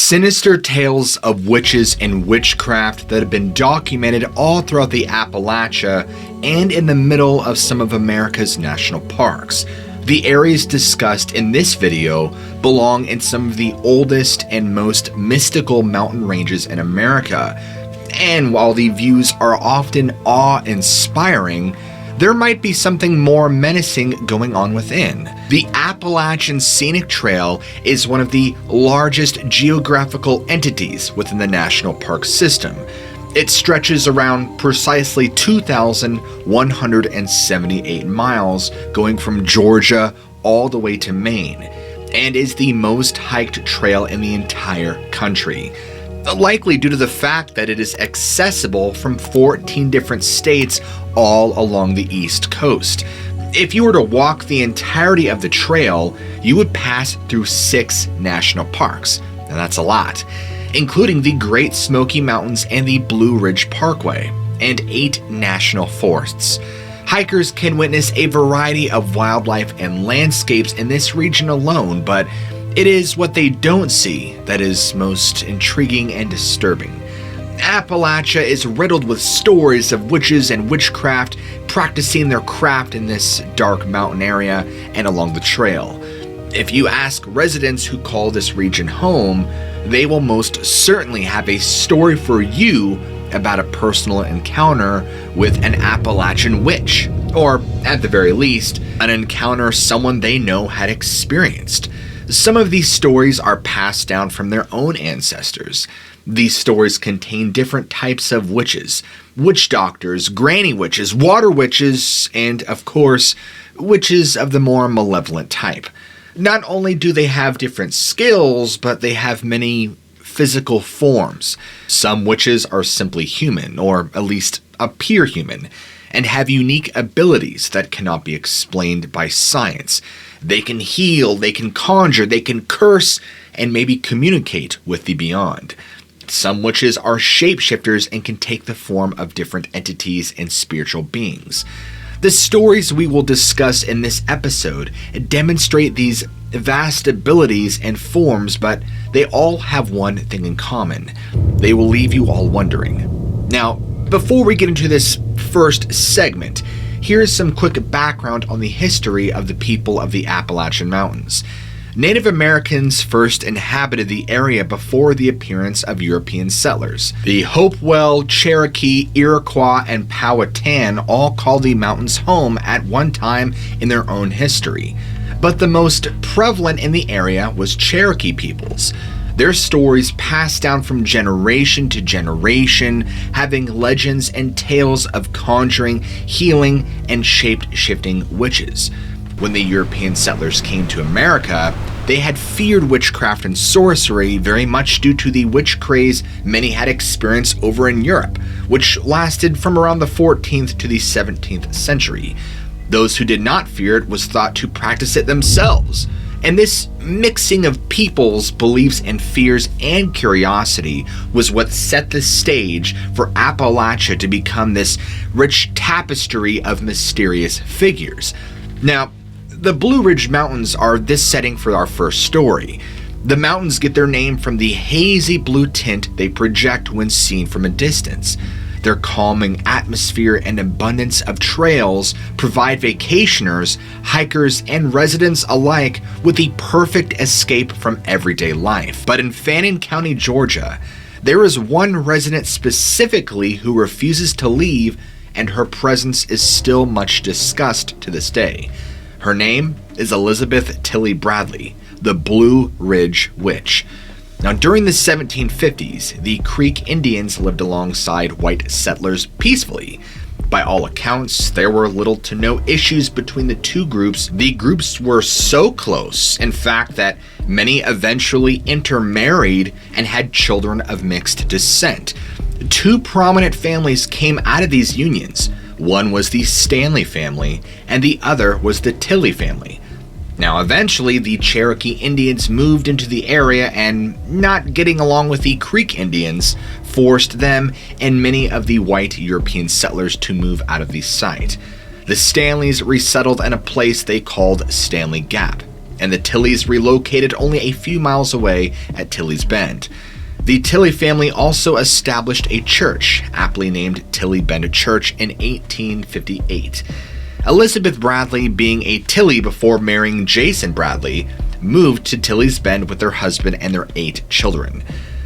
Sinister tales of witches and witchcraft that have been documented all throughout the Appalachia and in the middle of some of America's national parks. The areas discussed in this video belong in some of the oldest and most mystical mountain ranges in America. And while the views are often awe-inspiring, there might be something more menacing going on within. The Appalachian Scenic Trail is one of the largest geographical entities within the national park system. It stretches around precisely 2,178 miles, going from Georgia all the way to Maine, and is the most hiked trail in the entire country. Likely due to the fact that it is accessible from 14 different states all along the East Coast. If you were to walk the entirety of the trail, you would pass through 6 national parks, and that's a lot, including the Great Smoky Mountains and the Blue Ridge Parkway, and 8 national forests. Hikers can witness a variety of wildlife and landscapes in this region alone, but it is what they don't see that is most intriguing and disturbing. Appalachia is riddled with stories of witches and witchcraft practicing their craft in this dark mountain area and along the trail. If you ask residents who call this region home, they will most certainly have a story for you about a personal encounter with an Appalachian witch, or at the very least, an encounter someone they know had experienced. Some of these stories are passed down from their own ancestors. These stories contain different types of witches, witch doctors, granny witches, water witches, and of course, witches of the more malevolent type. Not only do they have different skills, but they have many physical forms. Some witches are simply human, or at least appear human, and have unique abilities that cannot be explained by science. They can heal, they can conjure, they can curse, and maybe communicate with the beyond. Some witches are shapeshifters and can take the form of different entities and spiritual beings. The stories we will discuss in this episode demonstrate these vast abilities and forms, but they all have one thing in common. They will leave you all wondering. Now, before we get into this first segment, here's some quick background on the history of the people of the Appalachian Mountains. Native Americans first inhabited the area before the appearance of European settlers. The Hopewell, Cherokee, Iroquois, and Powhatan all called the mountains home at one time in their own history. But the most prevalent in the area was Cherokee peoples. Their stories passed down from generation to generation, having legends and tales of conjuring, healing, and shape-shifting witches. When the European settlers came to America, they had feared witchcraft and sorcery very much due to the witch craze many had experienced over in Europe, which lasted from around the 14th to the 17th century. Those who did not fear it was thought to practice it themselves. And this mixing of people's beliefs and fears and curiosity was what set the stage for Appalachia to become this rich tapestry of mysterious figures. Now, the Blue Ridge Mountains are this setting for our first story. The mountains get their name from the hazy blue tint they project when seen from a distance. Their calming atmosphere and abundance of trails provide vacationers, hikers, and residents alike with the perfect escape from everyday life. But in Fannin County, Georgia, there is one resident specifically who refuses to leave, and her presence is still much discussed to this day. Her name is Elizabeth Tilly Bradley, the Blue Ridge Witch. Now, during the 1750s, the Creek Indians lived alongside white settlers peacefully. By all accounts, there were little to no issues between the two groups. The groups were so close, in fact, that many eventually intermarried and had children of mixed descent. 2 prominent families came out of these unions. One was the Stanley family, and the other was the Tilly family. Now, eventually, the Cherokee Indians moved into the area, and not getting along with the Creek Indians forced them and many of the white European settlers to move out of the site. The Stanleys resettled in a place they called Stanley Gap. and the Tilleys relocated only a few miles away at Tilly's Bend. The Tilley family also established a church, aptly named Tilly Bend Church, in 1858. Elizabeth Bradley, being a Tilley before marrying Jason Bradley, moved to Tilly's Bend with her husband and their 8 children.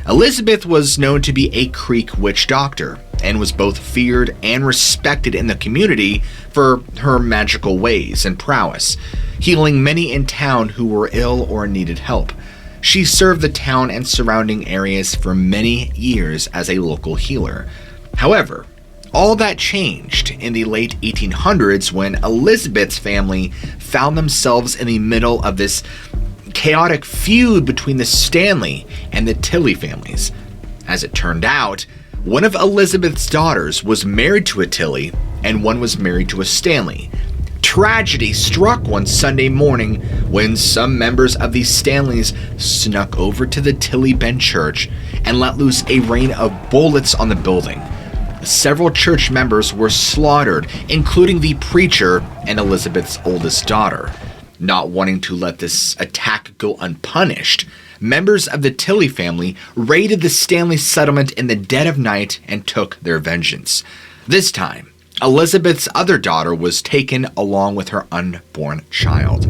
Elizabeth was known to be a Creek witch doctor and was both feared and respected in the community for her magical ways and prowess, healing many in town who were ill or needed help. She served the town and surrounding areas for many years as a local healer. However, all that changed in the late 1800s when Elizabeth's family found themselves in the middle of this chaotic feud between the Stanley and the Tilley families. As it turned out, one of Elizabeth's daughters was married to a Tilley and one was married to a Stanley. Tragedy struck one Sunday morning when some members of the Stanleys snuck over to the Tilly Bend Church and let loose a rain of bullets on the building. Several church members were slaughtered, including the preacher and Elizabeth's oldest daughter. Not wanting to let this attack go unpunished, members of the Tilley family raided the Stanley settlement in the dead of night and took their vengeance. This time, Elizabeth's other daughter was taken along with her unborn child.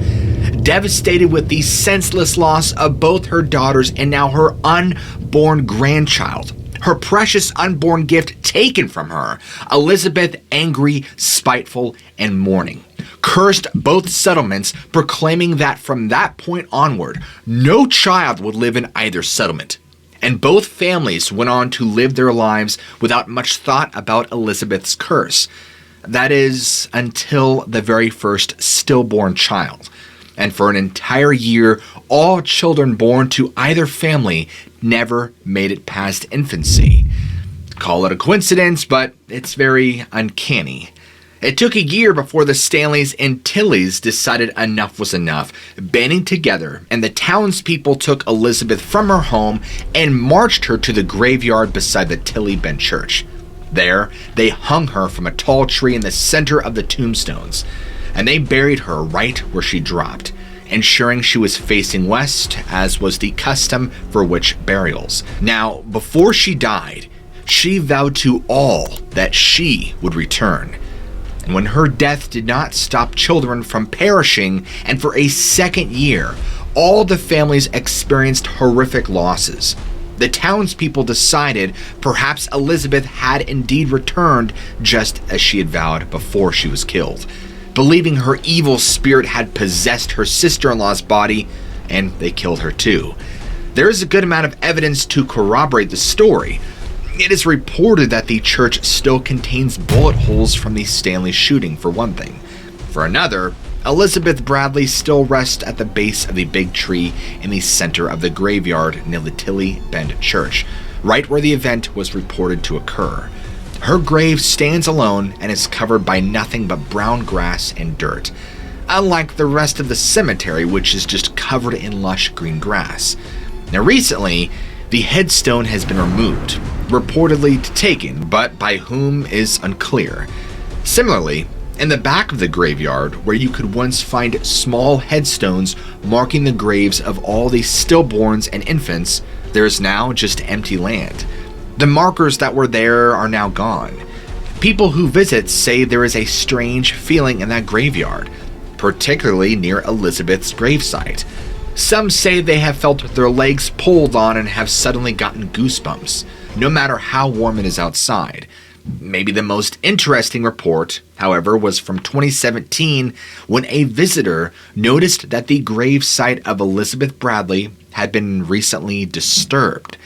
Devastated with the senseless loss of both her daughters and now her unborn grandchild, her precious unborn gift taken from her, Elizabeth, angry, spiteful, and mourning, cursed both settlements, proclaiming that from that point onward, no child would live in either settlement. And both families went on to live their lives without much thought about Elizabeth's curse. That is, until the very first stillborn child. And for an entire year, all children born to either family never made it past infancy. Call it a coincidence, but it's very uncanny. It took a year before the Stanleys and Tilleys decided enough was enough, banding together, and the townspeople took Elizabeth from her home and marched her to the graveyard beside the Tilly Bend Church. There, they hung her from a tall tree in the center of the tombstones, and they buried her right where she dropped, ensuring she was facing west, as was the custom for witch burials. Now, before she died, she vowed to all that she would return. And when her death did not stop children from perishing, and for a second year, all the families experienced horrific losses, the townspeople decided perhaps Elizabeth had indeed returned just as she had vowed before she was killed, believing her evil spirit had possessed her sister-in-law's body, and they killed her too. There is a good amount of evidence to corroborate the story. It is reported that the church still contains bullet holes from the Stanley shooting, for one thing. For another, Elizabeth Bradley still rests at the base of the big tree in the center of the graveyard near the Tilly Bend Church, right where the event was reported to occur. Her grave stands alone and is covered by nothing but brown grass and dirt, unlike the rest of the cemetery, which is just covered in lush green grass. Now recently, the headstone has been removed, reportedly taken, but by whom is unclear. Similarly, in the back of the graveyard, where you could once find small headstones marking the graves of all the stillborns and infants, there is now just empty land. The markers that were there are now gone. People who visit say there is a strange feeling in that graveyard, particularly near Elizabeth's gravesite. Some say they have felt their legs pulled on and have suddenly gotten goosebumps, no matter how warm it is outside. Maybe the most interesting report, however, was from 2017 when a visitor noticed that the gravesite of Elizabeth Bradley had been recently disturbed.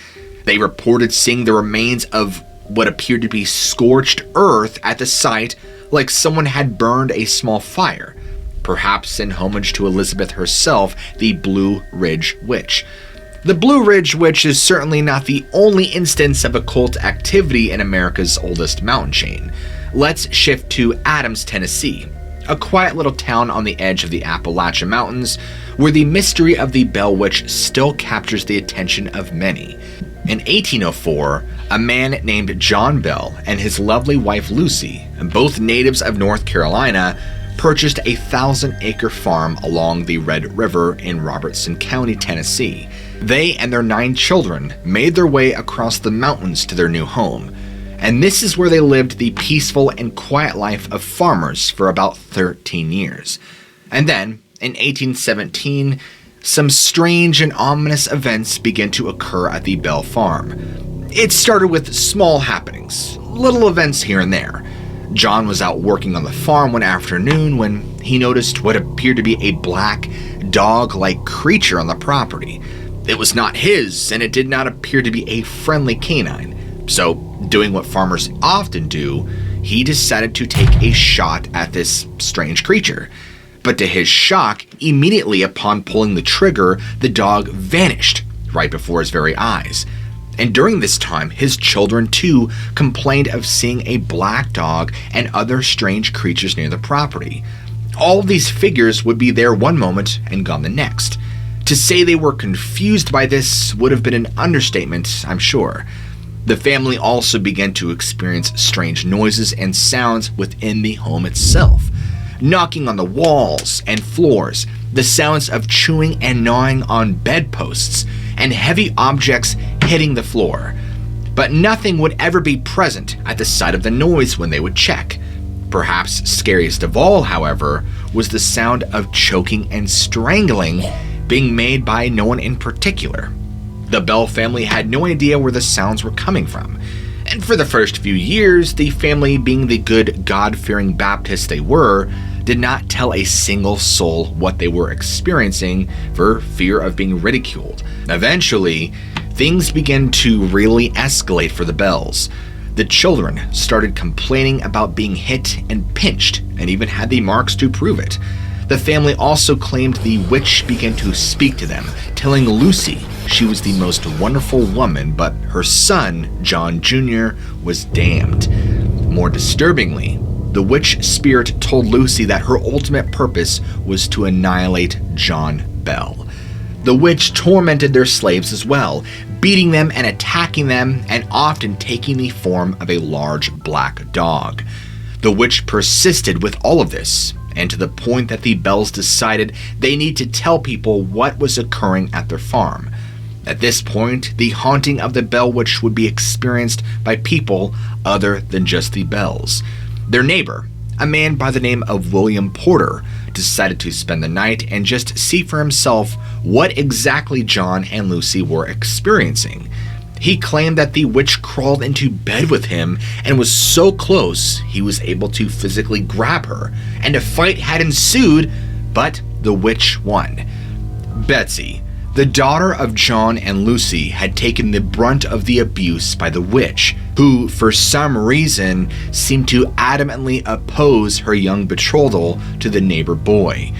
They reported seeing the remains of what appeared to be scorched earth at the site, like someone had burned a small fire, perhaps in homage to Elizabeth herself, the Blue Ridge Witch. The Blue Ridge Witch is certainly not the only instance of occult activity in America's oldest mountain chain. Let's shift to Adams, Tennessee, a quiet little town on the edge of the Appalachian Mountains, where the mystery of the Bell Witch still captures the attention of many. In 1804, a man named John Bell and his lovely wife Lucy, both natives of North Carolina, purchased a 1,000-acre farm along the Red River in Robertson County, Tennessee. They and their 9 children made their way across the mountains to their new home, and this is where they lived the peaceful and quiet life of farmers for about 13 years. And then, in 1817, some strange and ominous events began to occur at the Bell farm. It started with small happenings, little events here and there. John was out working on the farm one afternoon when he noticed what appeared to be a black, dog-like creature on the property. It was not his, and it did not appear to be a friendly canine. So, doing what farmers often do, he decided to take a shot at this strange creature. But to his shock, immediately upon pulling the trigger, the dog vanished right before his very eyes. And during this time, his children too complained of seeing a black dog and other strange creatures near the property. All of these figures would be there one moment and gone the next. To say they were confused by this would have been an understatement, I'm sure. The family also began to experience strange noises and sounds within the home itself. Knocking on the walls and floors, the sounds of chewing and gnawing on bedposts, and heavy objects hitting the floor. But nothing would ever be present at the site of the noise when they would check. Perhaps scariest of all, however, was the sound of choking and strangling being made by no one in particular. The Bell family had no idea where the sounds were coming from. And for the first few years, the family, being the good, God-fearing Baptists they were, did not tell a single soul what they were experiencing for fear of being ridiculed. Eventually, things began to really escalate for the Bells. The children started complaining about being hit and pinched, and even had the marks to prove it. The family also claimed the witch began to speak to them, telling Lucy she was the most wonderful woman, but her son, John Jr., was damned. More disturbingly, the witch spirit told Lucy that her ultimate purpose was to annihilate John Bell. The witch tormented their slaves as well, beating them and attacking them, and often taking the form of a large black dog. The witch persisted with all of this, and to the point that the Bells decided they need to tell people what was occurring at their farm. At this point, the haunting of the Bell Witch would be experienced by people other than just the Bells. Their neighbor, a man by the name of William Porter, decided to spend the night and just see for himself what exactly John and Lucy were experiencing. He claimed that the witch crawled into bed with him and was so close he was able to physically grab her, and a fight had ensued, but the witch won. Betsy, the daughter of John and Lucy, had taken the brunt of the abuse by the witch, who, for some reason, seemed to adamantly oppose her young betrothal to the neighbor boy.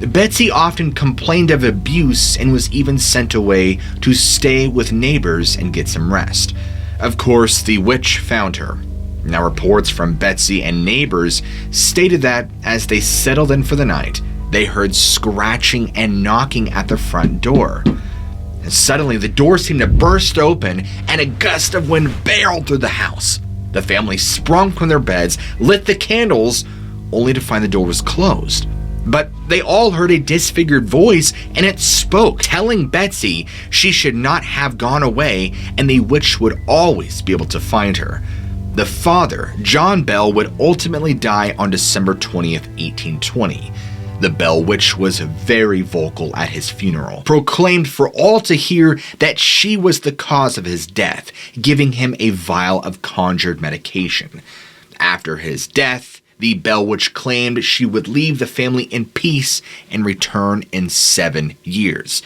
Betsy often complained of abuse and was even sent away to stay with neighbors and get some rest. Of course, the witch found her. Now, reports from Betsy and neighbors stated that as they settled in for the night, they heard scratching and knocking at the front door. And suddenly, the door seemed to burst open and a gust of wind barreled through the house. The family sprung from their beds, lit the candles, only to find the door was closed. But they all heard a disfigured voice, and it spoke, telling Betsy she should not have gone away and the witch would always be able to find her. The father, John Bell, would ultimately die on December 20th, 1820. The Bell Witch was very vocal at his funeral, proclaimed for all to hear that she was the cause of his death, giving him a vial of conjured medication. After his death, the Bell Witch claimed she would leave the family in peace and return in 7 years.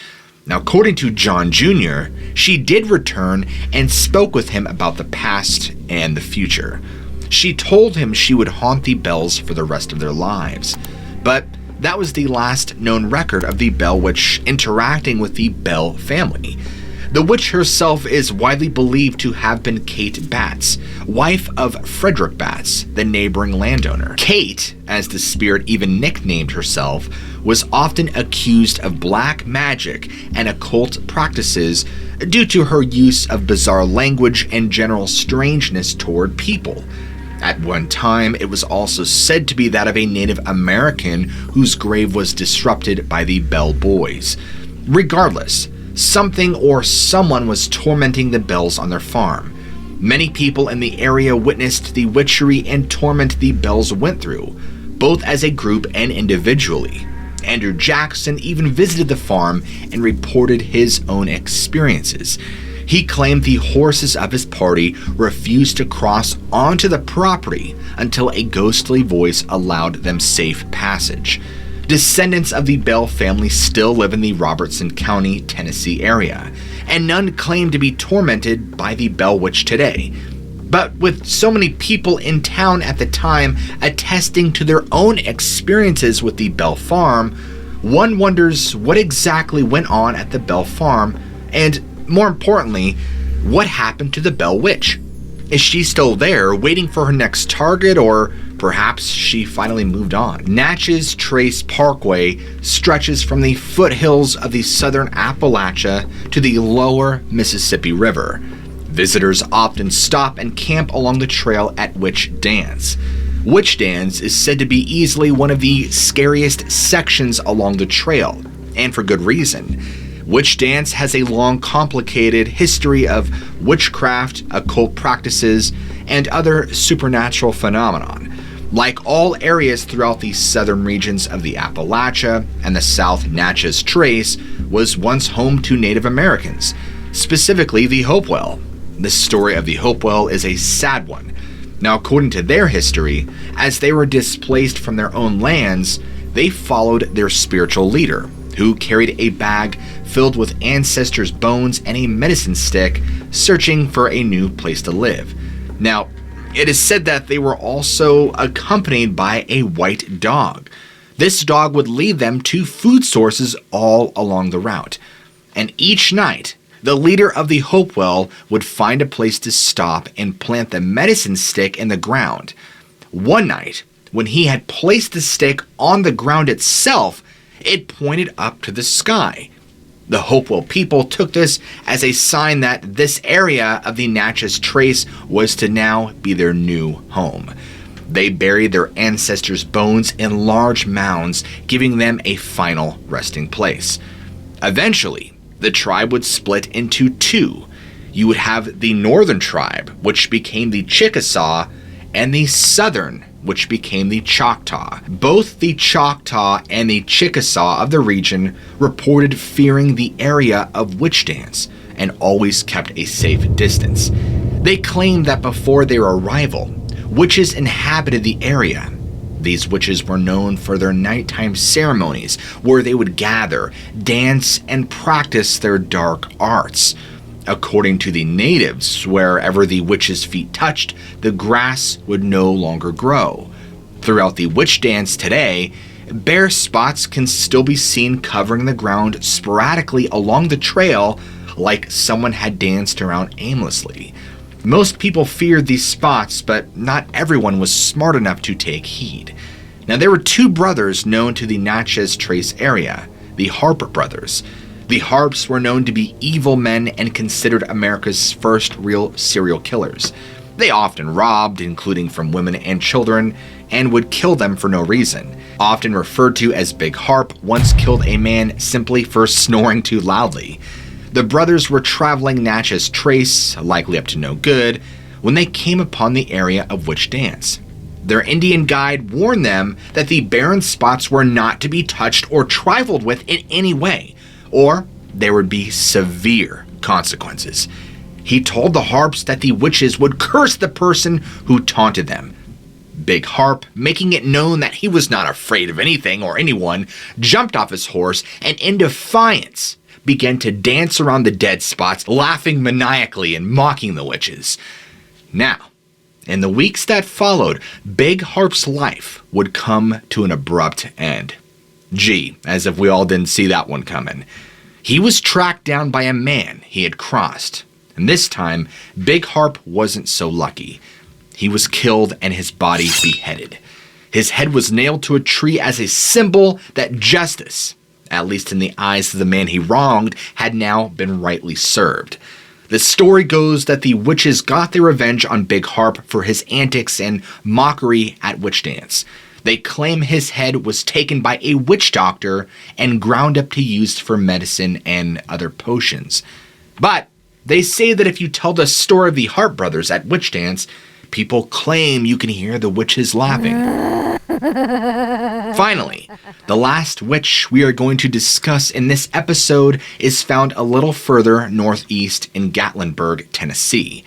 Now, according to John Jr., she did return and spoke with him about the past and the future. She told him she would haunt the Bells for the rest of their lives. But that was the last known record of the Bell Witch interacting with the Bell family. The witch herself is widely believed to have been Kate Batts, wife of Frederick Batts, the neighboring landowner. Kate, as the spirit even nicknamed herself, was often accused of black magic and occult practices due to her use of bizarre language and general strangeness toward people. At one time, it was also said to be that of a Native American whose grave was disrupted by the Bell Boys. Regardless, something or someone was tormenting the Bells on their farm. Many people in the area witnessed the witchery and torment the Bells went through, both as a group and individually. Andrew Jackson even visited the farm and reported his own experiences. He claimed the horses of his party refused to cross onto the property until a ghostly voice allowed them safe passage. Descendants of the Bell family still live in the Robertson County, Tennessee area, and none claim to be tormented by the Bell Witch today. But with so many people in town at the time attesting to their own experiences with the Bell Farm, one wonders what exactly went on at the Bell Farm, and more importantly, what happened to the Bell Witch? Is she still there, waiting for her next target, or perhaps she finally moved on? Natchez Trace Parkway stretches from the foothills of the southern Appalachia to the lower Mississippi River. Visitors often stop and camp along the trail at Witch Dance. Witch Dance is said to be easily one of the scariest sections along the trail, and for good reason. Witch Dance has a long, complicated history of witchcraft, occult practices, and other supernatural phenomenon. Like all areas throughout the southern regions of the Appalachia and the South Natchez Trace was once home to Native Americans, specifically the Hopewell. The story of the Hopewell is a sad one. Now, according to their history, as they were displaced from their own lands, they followed their spiritual leader, who carried a bag filled with ancestors' bones and a medicine stick, searching for a new place to live. Now, it is said that they were also accompanied by a white dog. This dog would lead them to food sources all along the route. And each night, the leader of the Hopewell would find a place to stop and plant the medicine stick in the ground. One night, when he had placed the stick on the ground itself, it pointed up to the sky. The Hopewell people took this as a sign that this area of the Natchez Trace was to now be their new home. They buried their ancestors' bones in large mounds, giving them a final resting place. Eventually, the tribe would split into two. You would have the northern tribe, which became the Chickasaw, and the southern, which became the Choctaw. Both the Choctaw and the Chickasaw of the region reported fearing the area of Witch Dance and always kept a safe distance. They claimed that before their arrival, witches inhabited the area. These witches were known for their nighttime ceremonies where they would gather, dance, and practice their dark arts. According to the natives, wherever the witch's feet touched, the grass would no longer grow. Throughout the witch dance today, bare spots can still be seen covering the ground sporadically along the trail, like someone had danced around aimlessly. Most people feared these spots, but not everyone was smart enough to take heed. Now, there were two brothers known to the Natchez Trace area, the Harper brothers. The Harps were known to be evil men and considered America's first real serial killers. They often robbed, including from women and children, and would kill them for no reason. Often referred to as Big Harp, once killed a man simply for snoring too loudly. The brothers were traveling Natchez Trace, likely up to no good, when they came upon the area of Witch Dance. Their Indian guide warned them that the barren spots were not to be touched or trifled with in any way, or there would be severe consequences. He told the Harps that the witches would curse the person who taunted them. Big Harp, making it known that he was not afraid of anything or anyone, jumped off his horse and in defiance began to dance around the dead spots, laughing maniacally and mocking the witches. Now, in the weeks that followed, Big Harp's life would come to an abrupt end. Gee, as if we all didn't see that one coming. He was tracked down by a man he had crossed, and this time, Big Harp wasn't so lucky. He was killed and his body beheaded. His head was nailed to a tree as a symbol that justice, at least in the eyes of the man he wronged, had now been rightly served. The story goes that the witches got their revenge on Big Harp for his antics and mockery at witch dance. They claim his head was taken by a witch doctor and ground up to use for medicine and other potions. But they say that if you tell the story of the Harp brothers at witch dance, people claim you can hear the witches laughing. Finally, the last witch we are going to discuss in this episode is found a little further northeast in Gatlinburg, Tennessee.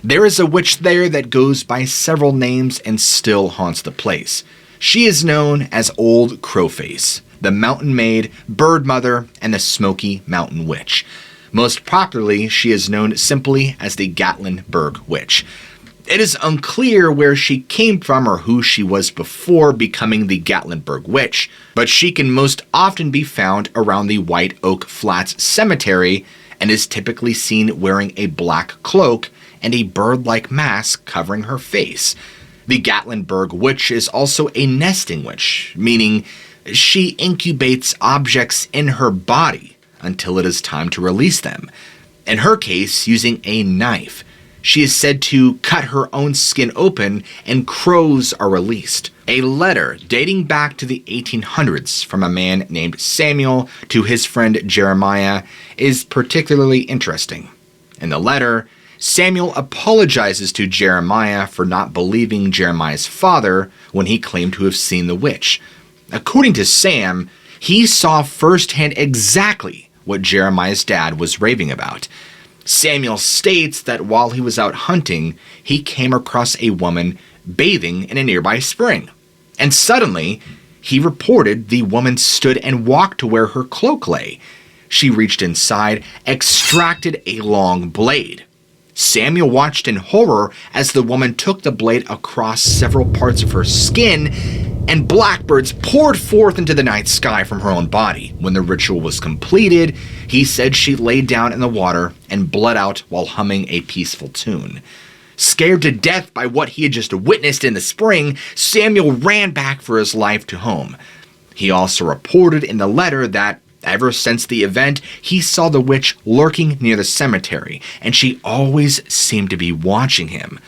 There is a witch there that goes by several names and still haunts the place. She is known as Old Crowface, the Mountain Maid, Bird Mother, and the Smoky Mountain Witch. Most popularly, she is known simply as the Gatlinburg Witch. It is unclear where she came from or who she was before becoming the Gatlinburg Witch, but she can most often be found around the White Oak Flats Cemetery and is typically seen wearing a black cloak and a bird-like mask covering her face. The Gatlinburg Witch is also a nesting witch, meaning she incubates objects in her body until it is time to release them. In her case, using a knife. She is said to cut her own skin open and crows are released. A letter dating back to the 1800s from a man named Samuel to his friend Jeremiah is particularly interesting. In the letter, Samuel apologizes to Jeremiah for not believing Jeremiah's father when he claimed to have seen the witch. According to Sam, he saw firsthand exactly what Jeremiah's dad was raving about. Samuel states that while he was out hunting, he came across a woman bathing in a nearby spring. And suddenly, he reported the woman stood and walked to where her cloak lay. She reached inside, extracted a long blade. Samuel watched in horror as the woman took the blade across several parts of her skin, and blackbirds poured forth into the night sky from her own body. When the ritual was completed, he said she lay down in the water and bled out while humming a peaceful tune. Scared to death by what he had just witnessed in the spring, Samuel ran back for his life to home. He also reported in the letter that ever since the event, he saw the witch lurking near the cemetery, and she always seemed to be watching him.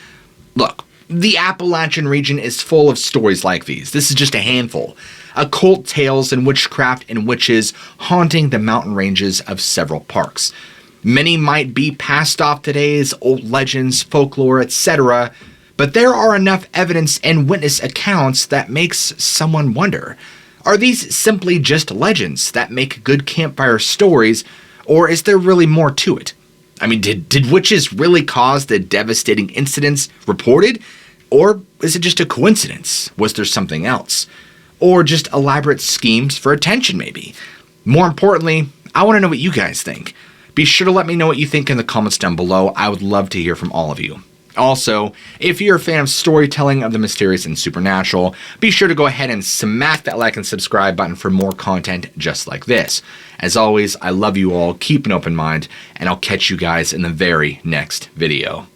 Look, the Appalachian region is full of stories like these. This is just a handful. Occult tales and witchcraft and witches haunting the mountain ranges of several parks. Many might be passed off today as old legends, folklore, etc., but there are enough evidence and witness accounts that makes someone wonder. Are these simply just legends that make good campfire stories, or is there really more to it? I mean, did witches really cause the devastating incidents reported? Or is it just a coincidence? Was there something else? Or just elaborate schemes for attention, maybe? More importantly, I want to know what you guys think. Be sure to let me know what you think in the comments down below. I would love to hear from all of you. Also, if you're a fan of storytelling of the mysterious and supernatural, be sure to go ahead and smack that like and subscribe button for more content just like this. As always, I love you all, keep an open mind, and I'll catch you guys in the very next video.